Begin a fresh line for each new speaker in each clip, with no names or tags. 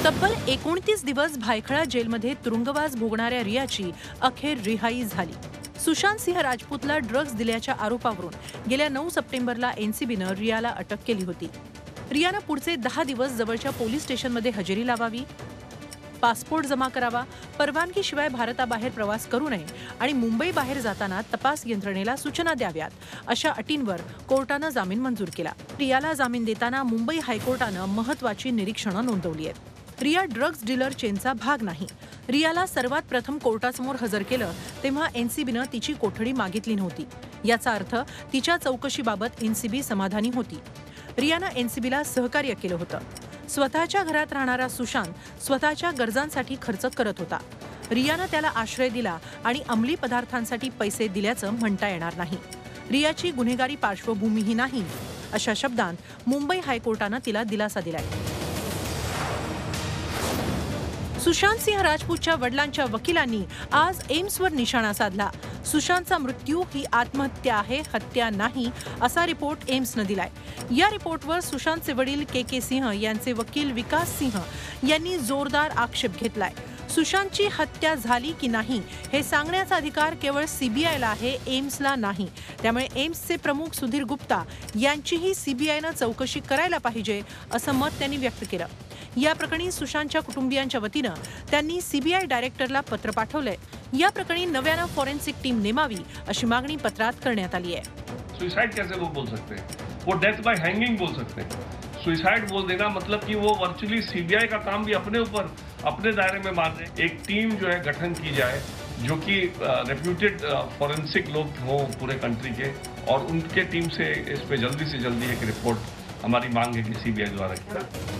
तब्बल 29 दिवस भायखळा जेलमध्ये तुरुंगवास भोगणाऱ्या रियाची अखेर रिहाई झाली। सुशांत सिंह राजपूतला ड्रग्ज दिल्याच्या आरोपावरून गेल्या 9 सप्टेंबरला एनसीबीनं रियाला अटक केली होती। रियानं पुढचे 10 दिवस जवळच्या पोलीस स्टेशनमध्ये हजेरी लावावी, पासपोर्ट जमा करावा, परवानगीशिवाय भारताबाहेर प्रवास करू नये आणि मुंबई बाहेर जाताना तपास यंत्रणेला सूचना द्याव्यात अशा अटींवर कोर्टानं जामीन मंजूर केला। रियाला जामीन देताना मुंबई हायकोर्टानं महत्त्वाची निरीक्षणं नोंदवली आहेत। रिया ड्रग्ज डीलर चेनचा भाग नाही। रियाला सर्वात प्रथम कोर्टासमोर हजर केलं तेव्हा एनसीबीनं तिची कोठडी मागितली नव्हती। याचा अर्थ तिच्या चौकशीबाबत एनसीबी समाधानी होती। रियानं एनसीबीला सहकार्य केलं होतं। स्वतःच्या घरात राहणारा सुशांत स्वतःच्या गरजांसाठी खर्च करत होता। रियानं त्याला आश्रय दिला आणि अंमली पदार्थांसाठी पैसे दिल्याचं म्हणता येणार नाही। रियाची गुन्हेगारी पार्श्वभूमीही नाही अशा शब्दांत मुंबई हायकोर्टानं तिला दिलासा दिलाय। सुशांत सिंह राजपूतच्या वडिलांच्या वकिलांनी आज एम्सवर निशाणा साधला। सुशांतचा मृत्यू ही आत्महत्या आहे, हत्या नाही असा रिपोर्ट एम्सनं दिलाय। या रिपोर्टवर सुशांतचे वडील के सिंह यांचे वकील विकास सिंह यांनी जोरदार आक्षेप घेतलाय। सुशांतची हत्या झाली की नाही हे सांगण्याचा अधिकार केवळ सीबीआयला आहे, एम्सला नाही। त्यामुळे एम्सचे प्रमुख सुधीर गुप्ता यांचीही सीबीआयनं चौकशी करायला पाहिजे असं मत त्यांनी व्यक्त केलं। या प्रकरणी सुशांतच्या कुटुंबियांच्या वतीनं त्यांनी सीबीआय डायरेक्टरला पत्र पाठवलंय। या प्रकरणी नव्यानं फॉरेन्सिक टीम नेमावी अशी मागणी पत्रात करण्यात आली आहे।
सुसाइड कैसे वो बोल सकते हैं, वो डेथ बाय हैंगिंग बोल सकते हैं। सुसाइड बोल देना मतलब कि वो वर्चुअली सीबीआई का काम भी अपने ऊपर अपने दायरे में मार रहे। एक टीम जो है गठन की जाए जो कि रेप्यूटेड फॉरेंसिक लोग हों पूरे कंट्री के, और उनके टीम से इस पे जल्दी से जल्दी एक रिपोर्ट हमारी मांग है कि सीबीआई द्वारा की।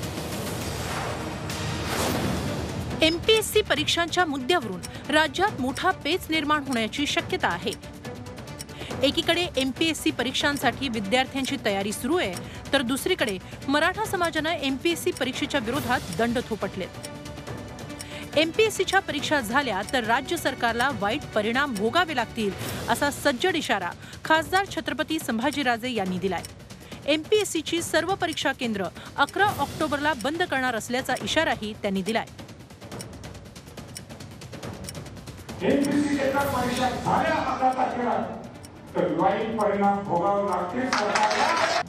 एमपीएससी परीक्षांच्या मुद्द्यावरून राज्यात मोठा पेच निर्माण होण्याची शक्यता आहे। एकीकडे एमपीएससी परीक्षांसाठी विद्यार्थ्यांची तयारी सुरू आहे, तर दुसरीकडे मराठा समाजानं एमपीएससी परीक्षेच्या विरोधात दंड थोपटलेत। एमपीएससीच्या परीक्षा झाल्या तर राज्य सरकारला वाईट परिणाम भोगावे लागतील असा सज्जड इशारा खासदार छत्रपती संभाजीराजे यांनी दिलाय। एमपीएससीची सर्व परीक्षा केंद्र 11 ऑक्टोबरला बंद करणार असल्याचा इशाराही त्यांनी दिलाय।
एमपीएससीच्या परीक्षा झाल्या 11 तारखेला तर वाईट परिणाम भोगावे लागतील सरकारला।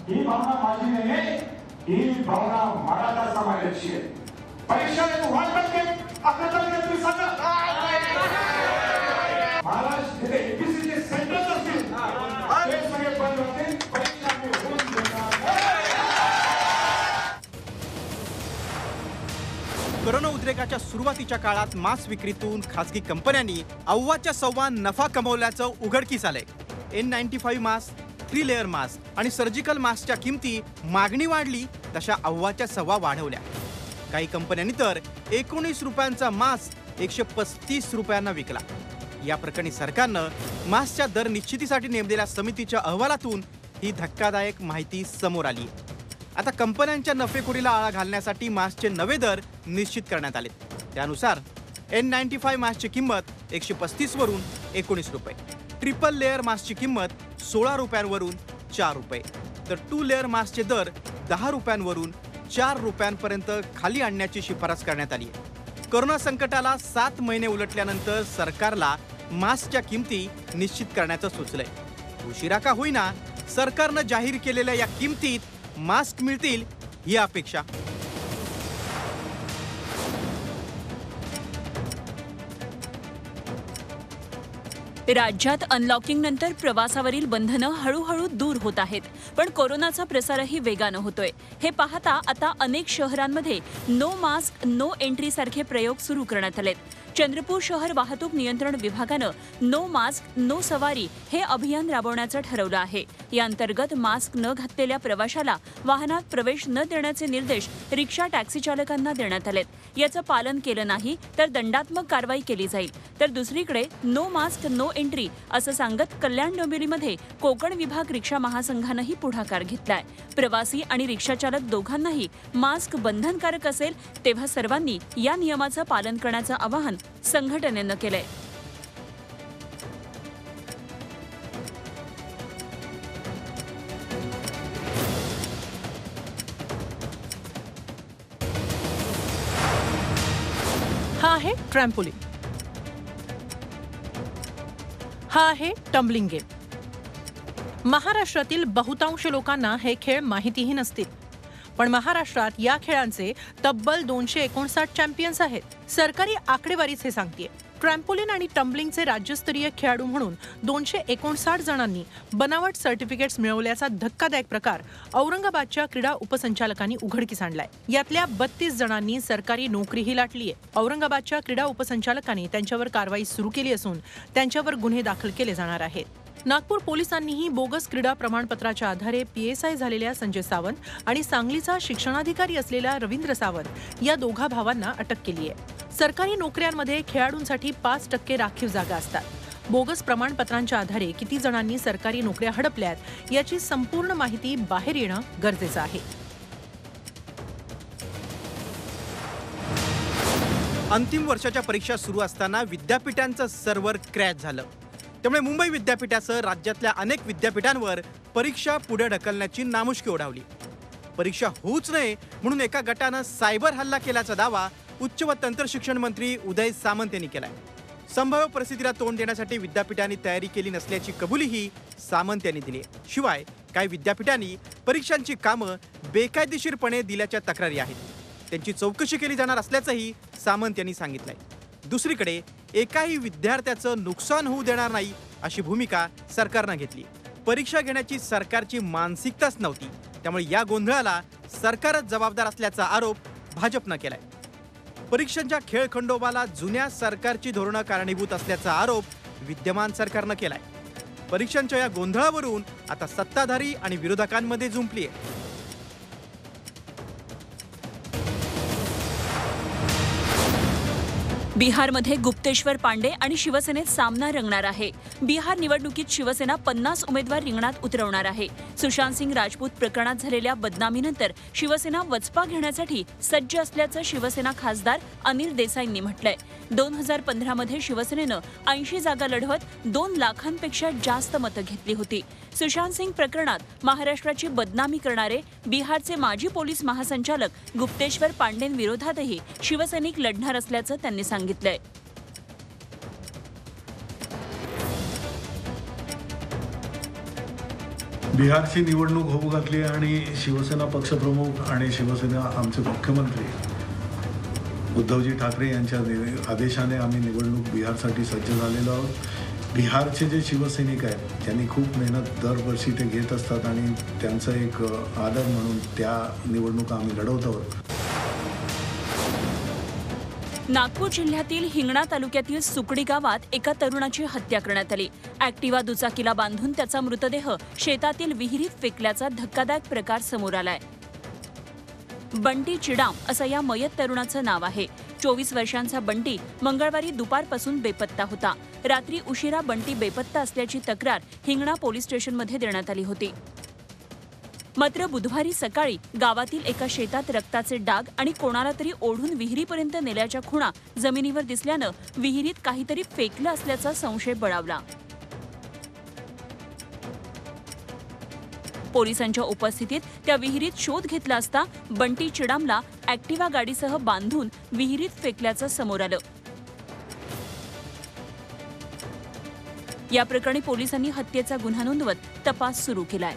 ही भावना माझी नाही, ही भावना मराठा समाजाची आहे। परीक्षा वाटत के 11 तारखेला तुम्ही सांगा महाराष्ट्र जिथे एमपीएससीचे सेंटर्स असतील ते सगळे बंद होतील, परीक्षा होऊन देणार।
कोरोना उद्रेकाच्या सुरुवातीच्या काळात मास्क विक्रीतून खासगी कंपन्यांनी अव्वाच्या सव्वा नफा कमवल्याचं उघडकीस आलंय। N95 मास्क, 3 लेअर मास्क आणि सर्जिकल मास्कच्या किमती मागणी वाढली तशा अव्वाच्या सव्वा वाढवल्या। काही कंपन्यांनी तर 19 रुपयांचा मास्क 135 रुपयांना विकला। या प्रकरणी सरकारनं मास्कच्या दर निश्चितीसाठी नेमलेल्या समितीच्या अहवालातून ही धक्कादायक माहिती समोर आली आहे। आता कंपन्यांच्या नफेखोरीला आळा घालण्यासाठी मास्कचे नवे दर निश्चित करण्यात आले। त्यानुसार N95 मास्कची किंमत 135 वरून 19 रुपये, ट्रिपल लेअर मास्कची किंमत 16 रुपयांवरून 4 रुपये, तर 2 लेअर मास्कचे दर 10 रुपयांवरून 4 रुपयांपर्यंत खाली आणण्याची शिफारस करण्यात आली आहे। कोरोना संकटाला 7 महिने उलटल्यानंतर सरकारला मास्कच्या किमती निश्चित करण्याचं सुचलंय। उशिरा का होईना सरकारनं जाहीर केलेल्या या किमतीत मास्क मिळतील ही अपेक्षा।
राज्यात अनलॉकिंग नंतर प्रवासावरील बंधनं हळूहळू दूर होत आहेत, पण कोरोनाचा प्रसारही वेगानं होतोय। हे पाहता आता अनेक शहरांमध्ये नो मास्क नो एंट्री सारखे प्रयोग सुरू करण्यात आलेत। चंद्रपूर शहर वाहतूक नियंत्रण विभागानं नो मास्क नो सवारी हे अभियान राबवण्याचं ठरवलं आहे। या अंतर्गत मास्क न घातलेल्या प्रवाशाला वाहनात प्रवेश न देण्याचे निर्देश रिक्षा टॅक्सी चालकांना देण्यात आलेत। याचं पालन केलं नाही तर दंडात्मक कारवाई केली जाईल। तर दुसरीकडे नो मास्क नो एंट्री असं सांगत कल्याण डोंबिवलीमध्ये कोकण विभाग रिक्षा महासंघानंही पुढाकार घेतलाय। प्रवासी आणि रिक्षाचालक दोघांनाही मास्क बंधनकारक असेल तेव्हा सर्वांनी या नियमाचं पालन करण्याचं आवाहन संघटनेनं केलंय।
हा आहे ट्रॅम्पोलिन. हा आहे टम्बलिंग गेम. महाराष्ट्रातील बहुतांश लोकांना हे खेळ माहितीही नसतील, पण महाराष्ट्रात या खेळांचे तब्बल 259 चॅम्पियन्स आहेत. सरकारी आकडेवारीच हे सांगतेय. ट्रॅम्पोलिन आणि टम्बलिंगचे राज्यस्तरीय खेळाडू म्हणून 259 जणांनी बनावट सर्टिफिकेट्स मिळवल्याचा धक्कादायक प्रकार औरंगाबादच्या क्रीडा उपसंचालकांनी उघडकीस आणलाय. यातल्या 32 जणांनी सरकारी नोकरीही लाटलीय. औरंगाबादच्या क्रीडा उपसंचालकांनी त्यांच्यावर कारवाई सुरू केली असून त्यांच्यावर गुन्हे दाखल केले जाणार आहेत. नागपूर पोलिसांनीही बोगस क्रीडा प्रमाणपत्राच्या आधारे PSI झालेल्या संजय सावंत आणि सांगलीचा शिक्षणाधिकारी असलेला रवींद्र सावंत या दोघा भावांना अटक केली आहे. सरकारी नोकऱ्यांमध्ये खेळाडूंसाठी 5% राखीव जागा असतात. बोगस प्रमाणपत्रांच्या आधारे किती जणांनी सरकारी नोकऱ्या हडपल्यात याची संपूर्ण माहिती बाहेर येणं गरजेचं आहे.
अंतिम वर्षाच्या परीक्षा सुरू असताना विद्यापीठांचं सर्व्हर क्रॅश झालं. त्यामुळे मुंबई विद्यापीठासह राज्यातल्या अनेक विद्यापीठांवर परीक्षा पुढे ढकलण्याची नामुष्की ओढावली. परीक्षा होऊच नये म्हणून एका गटानं सायबर हल्ला केल्याचा दावा उच्च व तंत्रशिक्षण मंत्री उदय सामंत यांनी केलाय. संभाव्य परिस्थितीला तोंड देण्यासाठी विद्यापीठांनी तयारी केली नसल्याची कबुलीही सामंत यांनी दिली. शिवाय काही विद्यापीठांनी परीक्षांची कामं बेकायदेशीरपणे दिल्याच्या तक्रारी आहेत. त्यांची चौकशी केली जाणार असल्याचंही सामंत यांनी सांगितलंय. दुसरीकडे एकाही विद्यार्थ्याचं नुकसान होऊ देणार नाही अशी भूमिका सरकारनं घेतली. परीक्षा घेण्याची सरकारची मानसिकताच नव्हती, त्यामुळे या गोंधळाला सरकारच जबाबदार असल्याचा आरोप भाजपनं केलाय. परीक्षांच्या खेळखंडोबाला जुन्या सरकारची धोरणं कारणीभूत असल्याचा आरोप विद्यमान सरकारनं केलाय. परीक्षांच्या या गोंधळावरून आता सत्ताधारी आणि विरोधकांमध्ये जुंपली आहे.
बिहारमध्ये गुप्तेश्वर पांडे आणि शिवसेनेत सामना रंगणार आहे. बिहार निवडणुकीत शिवसेना 50 उमेदवार रिंगणात उतरवणार आहे. सुशांत सिंग राजपूत प्रकरणात झालेल्या बदनामीनंतर शिवसेना वचपा घेण्यासाठी सज्ज असल्याचं शिवसेना खासदार अनिल देसाईंनी म्हटलंय. 2015 मध्ये शिवसेनेनं 80 जागा लढवत 2 लाखांपेक्षा जास्त मतं घेतली होती. सुशांत सिंग प्रकरणात महाराष्ट्राची बदनामी करणारे बिहारचे माजी पोलीस महासंचालक गुप्तेश्वर पांडेंविरोधातही शिवसैनिक लढणार असल्याचं त्यांनी सांगितलंय.
बिहारची निवडणूक होऊ घातली आणि शिवसेना पक्षप्रमुख आणि शिवसेना आमचे मुख्यमंत्री उद्धवजी ठाकरे यांच्या आदेशाने आम्ही निवडणूक बिहारसाठी सज्ज झालेलो आहोत. बिहारचे जे शिवसैनिक आहेत त्यांनी खूप मेहनत दरवर्षी ते घेत असतात आणि त्यांचा एक आदर म्हणून त्या निवडणुका आम्ही लढवत आहोत.
नागपूर जिल्ह्यातील हिंगणा तालुक्यातील सुकडी गावात एका तरुणाची हत्या करण्यात आली. ॲक्टिवा दुचाकीला बांधून त्याचा मृतदेह शेतातील विहिरीत फेकल्याचा धक्कादायक प्रकार समोर आलाय. बंटी चिडाम असं या मयत तरुणाचं नाव आहे. 24 वर्षांचा बंटी मंगळवारी दुपारपासून बेपत्ता होता. रात्री उशिरा बंटी बेपत्ता असल्याची तक्रार हिंगणा पोलीस स्टेशनमध्ये देण्यात आली होती. मात्र बुधवारी सकाळी गावातील एका शेतात रक्ताचे डाग आणि कोणाला तरी ओढून विहिरीपर्यंत नेल्याच्या खुणा जमिनीवर दिसल्यानं विहिरीत काहीतरी फेकलं असल्याचा संशय बळावला. पोलिसांच्या उपस्थितीत त्या विहिरीत शोध घेतला असता बंटी चिडामला ॲक्टिवा गाडीसह बांधून विहिरीत फेकल्याचं समोर आलं. या प्रकरणी पोलिसांनी हत्येचा गुन्हा नोंदवत तपास सुरू केलाय.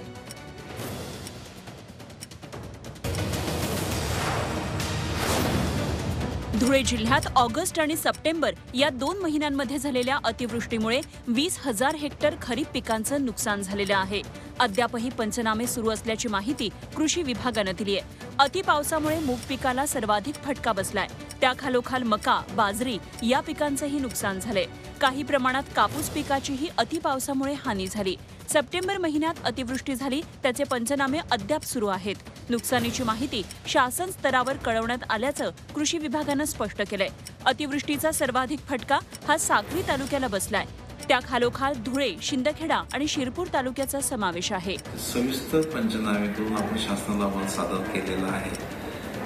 धुळे जिल्ह्यात ऑगस्ट आणि सप्टेंबर या 2 महिन्यांमध्ये झालेल्या अतिवृष्टीमुळे 20,000 हेक्टर खरीप पिकांचं नुकसान झालेलं आहे. अद्यापही पंचनामे सुरू असल्याची माहिती कृषी विभागानं दिली आहे. अतिपावसामुळे मूग पिकाला सर्वाधिक फटका बसलाय. त्याखालोखाल मका, बाजरी या पिकांचंही नुकसान झालंय. काही प्रमाणात कापूस पिकाचीही अतिपावसामुळे हानी झाली. सप्टेंबर महिन्यात अतिवृष्टी झाली, त्याचे पंचनामे अद्याप सुरू आहेत. नुकसानीची माहिती शासन स्तरावर कळवण्यात आल्याचं कृषी विभागानं स्पष्ट केलंय. अतिवृष्टीचा सर्वाधिक फटका हा साक्री तालुक्याला बसलाय. त्याखालोखाल धुळे, शिंदखेडा आणि शिरपूर तालुक्याचा समावेश आहे.
सविस्तर पंचनामे करून आपण शासनाला अहवाल सादर केलेला आहे.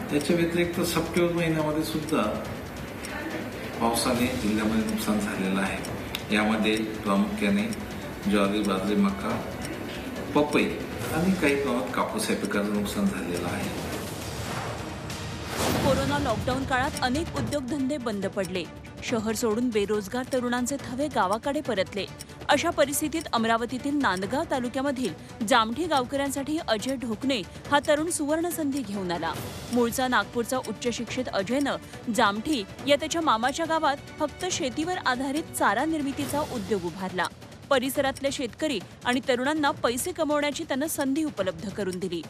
त्याच्या व्यतिरिक्त सप्टेंबर महिन्यामध्ये सुद्धा पावसाने जिल्ह्यामध्ये नुकसान झालेलं आहे. यामध्ये प्रामुख्याने ज्वारी, बाजरी, मका, पपई आणि काही प्रमाणात कापूस या पिकाचं नुकसान झालेलं आहे.
कोरोना लॉकडाऊन काळात अनेक उद्योगधंदे बंद पडले. शहर सोडून बेरोजगार तरुणांचे थवे गावाकडे परतले. अशा परिस्थितीत अमरावतीतील नांदगाव तालुक्यामधील जामठी गावकऱ्यांसाठी अजय ढोकणे हा तरुण सुवर्ण संधी घेऊन आला. मूळचा नागपूरचा उच्च शिक्षित अजयनं जामठी या त्याच्या मामाच्या गावात फक्त शेतीवर आधारित चारा निर्मितीचा उद्योग उभारला. परिसरातले शेतकरी आणि तरुणांना पैसे कमवण्याची त्यानं संधी उपलब्ध करून दिली.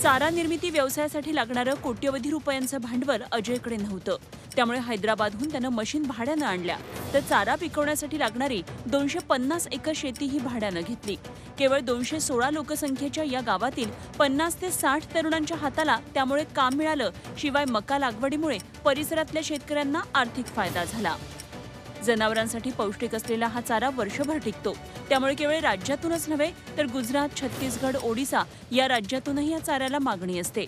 चारा निर्मिती व्यवसायासाठी लागणारं कोट्यवधी रुपयांचं भांडवल अजयकडे नव्हतं. त्यामुळे हैदराबादहून त्यानं मशीन भाड्यानं आणल्या. तर चारा पिकवण्यासाठी लागणारी 250 एकर शेती ही भाड्यानं घेतली. केवळ 216 लोकसंख्येच्या या गावातील 50 ते 60 तरुणांच्या हाताला त्यामुळे काम मिळालं. शिवाय मका लागवडीमुळे परिसरातल्या शेतकऱ्यांना आर्थिक फायदा झाला. जनावरांसाठी पौष्टिक असलेला हा चारा वर्षभर टिकतो. त्यामुळे केवळ राज्यातूनच नव्हे तर गुजरात, छत्तीसगड, ओडिसा या राज्यातूनही या चाऱ्याला मागणी असते.